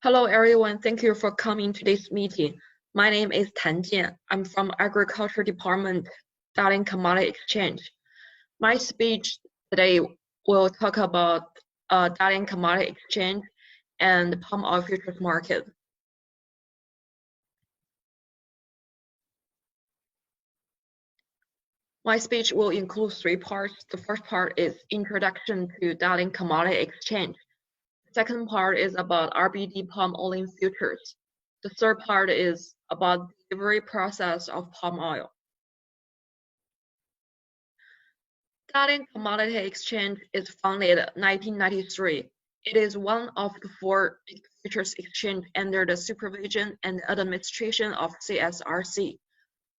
Hello everyone, thank you for coming to this meeting. My name is Tan Jian. I'm from Agriculture Department, Darling Commodity Exchange. My speech today will talk about Darling Commodity Exchange and the palm oil futures market. My speech will include three parts. The first part is Introduction to Darling Commodity Exchange. The second part is about RBD palm oil futures. The third part is about the delivery process of palm oil. Darling Commodity Exchange is founded in 1993. It is one of the four futures exchanges under the supervision and administration of CSRC,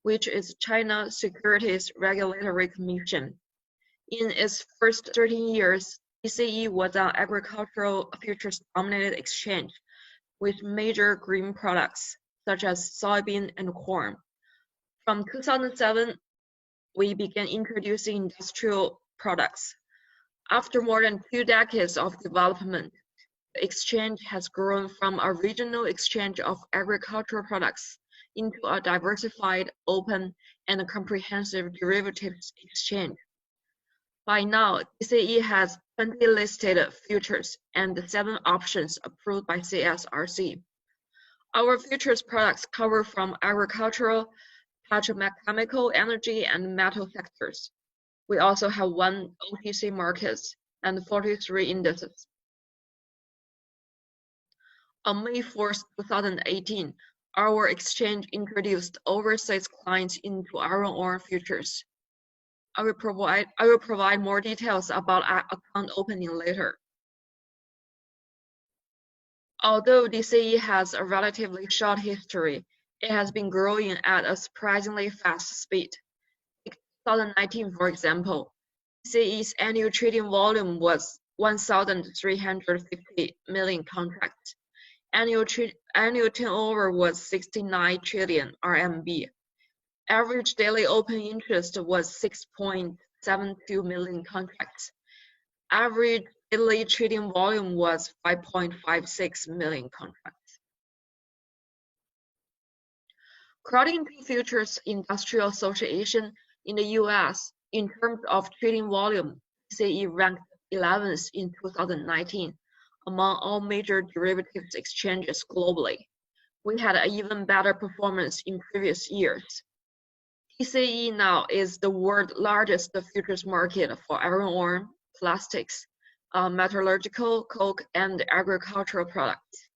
which is China Securities Regulatory Commission. In its first 13 years, DCE was an agricultural futures-dominated exchange with major green products such as soybean and corn. From 2007, we began introducing industrial products. After more than 2 decades of development, the exchange has grown from a regional exchange of agricultural products into a diversified, open, and comprehensive derivatives exchange. By now, DCE has 20 listed futures and 7 options approved by CSRC. Our futures products cover from agricultural, petrochemical, energy, and metal sectors. We also have 1 OTC markets and 43 indices. On May 4, 2018, our exchange introduced overseas clients into iron ore futures. I will provide more details about account opening later. Although DCE has a relatively short history, it has been growing at a surprisingly fast speed. In 2019, for example, DCE's annual trading volume was 1,350 million contracts. Annual turnover was 69 trillion RMB. Average daily open interest was 6.72 million contracts. Average daily trading volume was 5.56 million contracts. According to Futures Industrial Association in the US, in terms of trading volume, DCE ranked 11th in 2019 among all major derivatives exchanges globally. We had an even better performance in previous years. DCE now is the world's largest futures market for iron ore, plastics, metallurgical, coke, and agricultural products.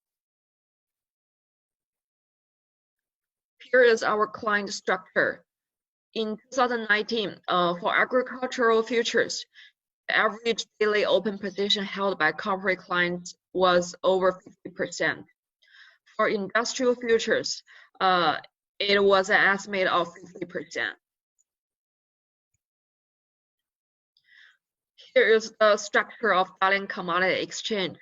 Here is our client structure. In 2019, for agricultural futures, the average daily open position held by corporate clients was over 50%. For industrial futures, it was an estimate of 50%. Here is the structure of Darling Commodity Exchange.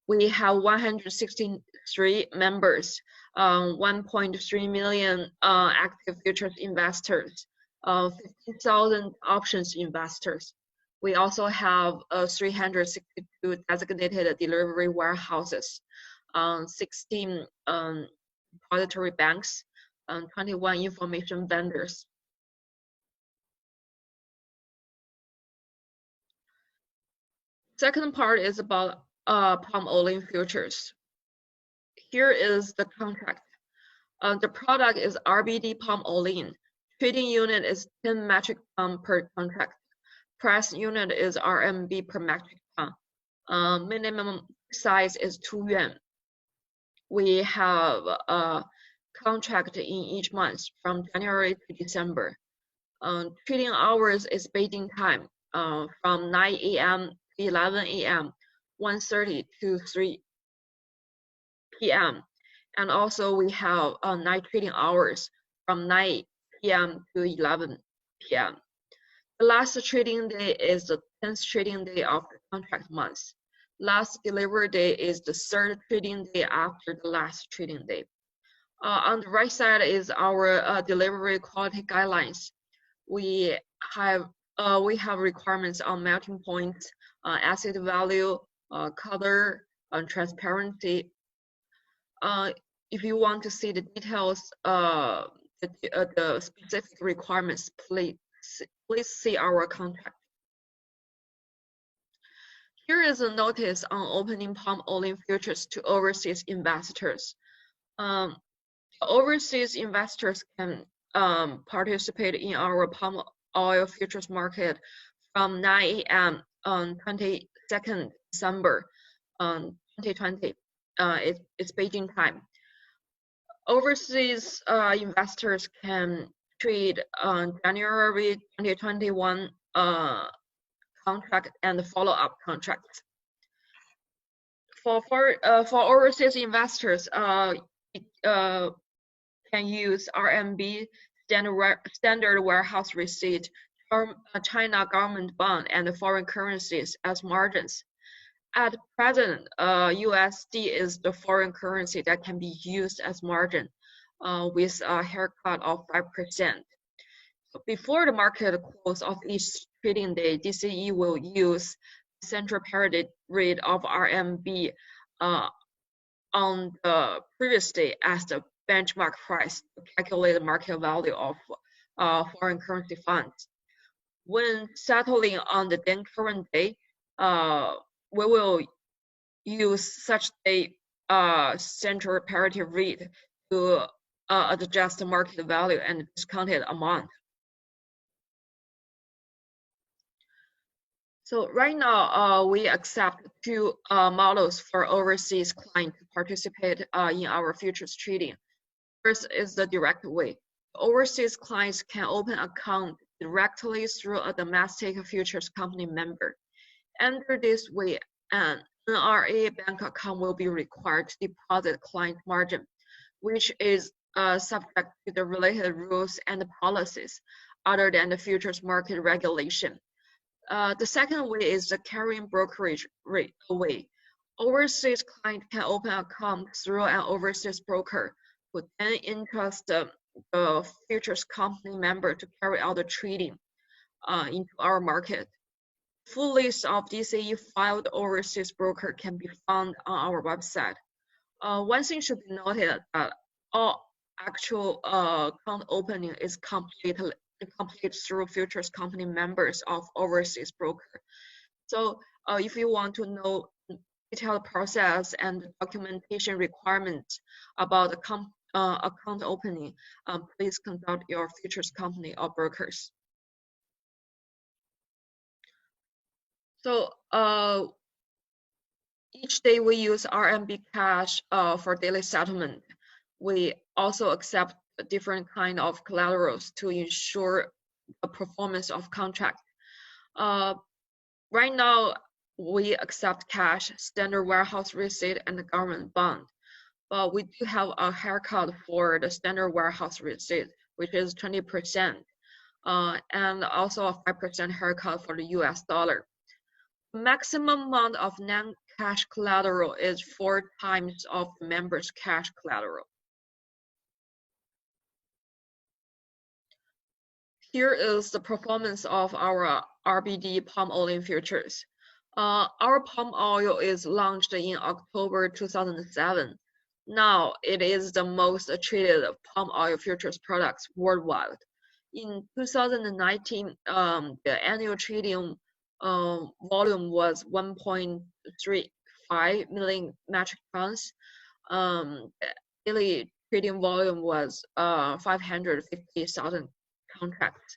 We have 163 members, 1.3 million active futures investors, 15,000 options investors. We also have 362 designated delivery warehouses, 16 depository banks, 21 information vendors. Second part is about palm oil futures. Here is the contract. The product is RBD palm Olein. Trading unit is 10 metric ton per contract. Price unit is RMB per metric ton. Minimum size is 2 yuan. We have a contract in each month from January to December. Trading hours is Beijing time from 9 a.m. to 11 a.m., 1:30 to 3 p.m. And also we have night trading hours from 9 p.m. to 11 p.m. The last trading day is the 10th trading day of the contract month. Last delivery day is the 3rd trading day after the last trading day. On the right side is our delivery quality guidelines. We have requirements on melting points, acid value, color, transparency. If you want to see the details, the specific requirements, please see our contract. Here is a notice on opening palm oil futures to overseas investors. Overseas investors can participate in our palm oil futures market from 9 a.m. on 22nd December 2020. It's Beijing time. Overseas investors can trade on January 2021 contract and follow-up contracts. For overseas investors, can use RMB standard warehouse receipt, China government bond, and foreign currencies as margins. At present, USD is the foreign currency that can be used as margin, with a haircut of 5%. Before the market close of each trading day, DCE will use central parity rate of RMB on the previous day as the benchmark price to calculate the market value of foreign currency funds. When settling on the then current day, we will use such a central parity rate to adjust the market value and discounted amount. So right now, we accept two models for overseas clients to participate in our futures trading. First is the direct way. Overseas clients can open account directly through a domestic futures company member. Under this way, an NRA bank account will be required to deposit client margin, which is subject to the related rules and policies other than the futures market regulation. The second way is the carrying brokerage rate way. Overseas client can open account through an overseas broker who then entrust the futures company member to carry out the trading into our market. Full list of DCE filed overseas broker can be found on our website. One thing should be noted that all actual account opening is complete through futures company members of overseas broker. So if you want to know detailed process and documentation requirements about the account opening, please consult your futures company or brokers. So each day we use RMB cash for daily settlement. We also accept different kind of collaterals to ensure the performance of contract. Right now, we accept cash, standard warehouse receipt, and the government bond. But we do have a haircut for the standard warehouse receipt, which is 20%, and also a 5% haircut for the US dollar. The maximum amount of non-cash collateral is 4 times of the member's cash collateral. Here is the performance of our RBD palm oil futures. Our palm oil is launched in October 2007. Now it is the most traded palm oil futures products worldwide. In 2019, the annual trading volume was 1.35 million metric tons. Daily trading volume was 550,000 contracts.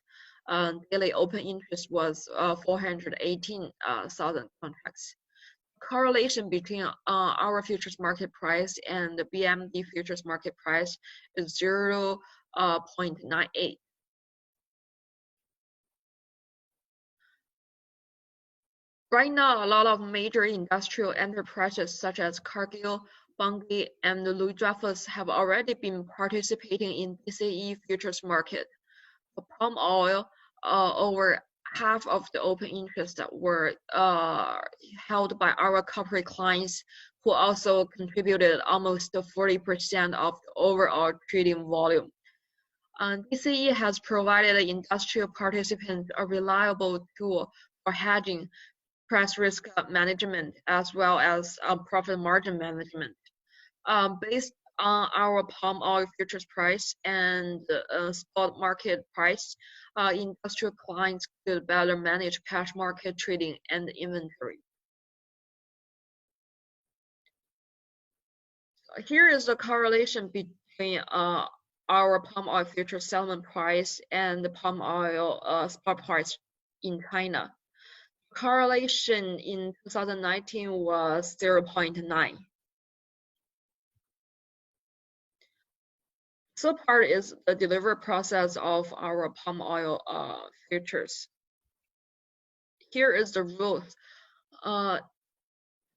Daily open interest was 418,000 contracts. Correlation between our futures market price and the BMD futures market price is 0.98. Right now, a lot of major industrial enterprises such as Cargill, Bunge, and Louis Dreyfus have already been participating in DCE futures market. For palm oil, over half of the open interests that were held by our corporate clients, who also contributed almost 40% of the overall trading volume. DCE has provided industrial participants a reliable tool for hedging, price risk management, as well as profit margin management. Based on our palm oil futures price and spot market price, industrial clients could better manage cash market trading and inventory. Here is the correlation between our palm oil future settlement price and the palm oil spot price in China. Correlation in 2019 was 0.9. So part is the delivery process of our palm oil futures. Here is the rules.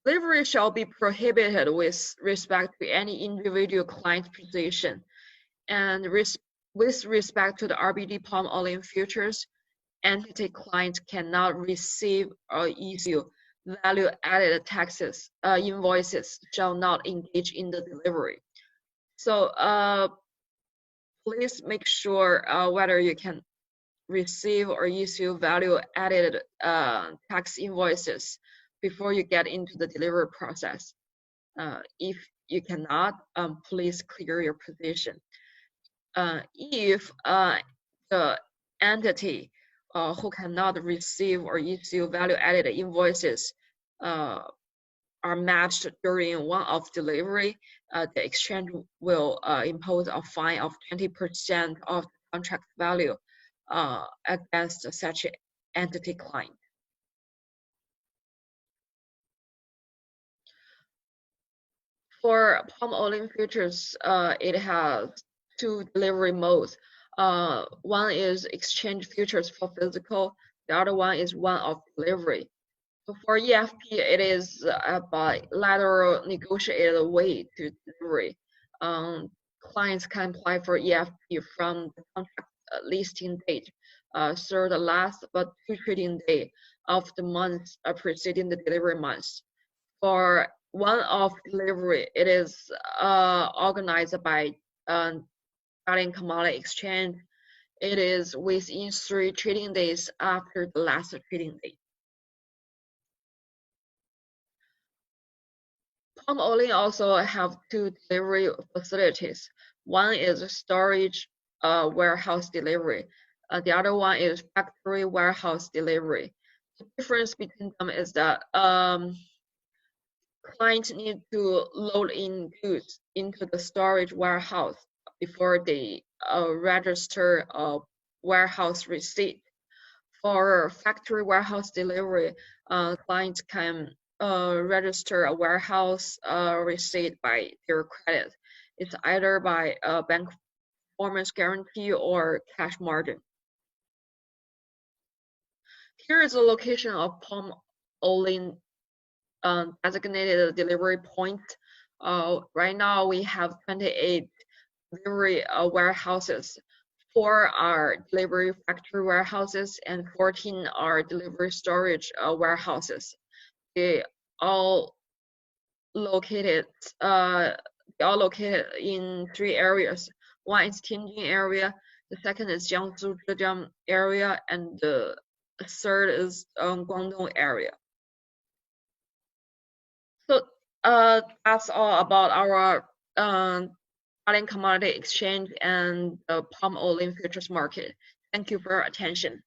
Delivery shall be prohibited with respect to any individual client position, and with respect to the RBD palm oil futures, entity clients cannot receive or issue value-added taxes invoices shall not engage in the delivery. So please make sure whether you can receive or issue value-added tax invoices before you get into the delivery process. If you cannot, please clear your position. If the entity who cannot receive or issue value-added invoices are matched during one-off delivery, the exchange will impose a fine of 20% of the contract value against such entity client. For palm oil futures, it has two delivery modes. One is exchange futures for physical, the other one is one-off delivery. So for EFP, it is a bilateral negotiated way to delivery. Clients can apply for EFP from the contract listing date through the last but two trading day of the month preceding the delivery month. For one-off delivery, it is organized by Olein Commodity Exchange. It is within 3 trading days after the last trading day. Palm Olein also have two delivery facilities. One is storage warehouse delivery. The other one is factory warehouse delivery. The difference between them is that clients need to load in goods into the storage warehouse before they register a warehouse receipt. For factory warehouse delivery, clients can register a warehouse receipt by their credit. It's either by a bank performance guarantee or cash margin. Here is the location of palm oil designated delivery point. Right now we have 28 delivery warehouses. 4 are delivery factory warehouses and 14 are delivery storage warehouses. They all located in 3 areas. One is Tianjin area, the second is Jiangsu Zhejiang area, and the third is Guangdong area. So that's all about our Olein commodity exchange and the palm oil futures market. Thank you for your attention.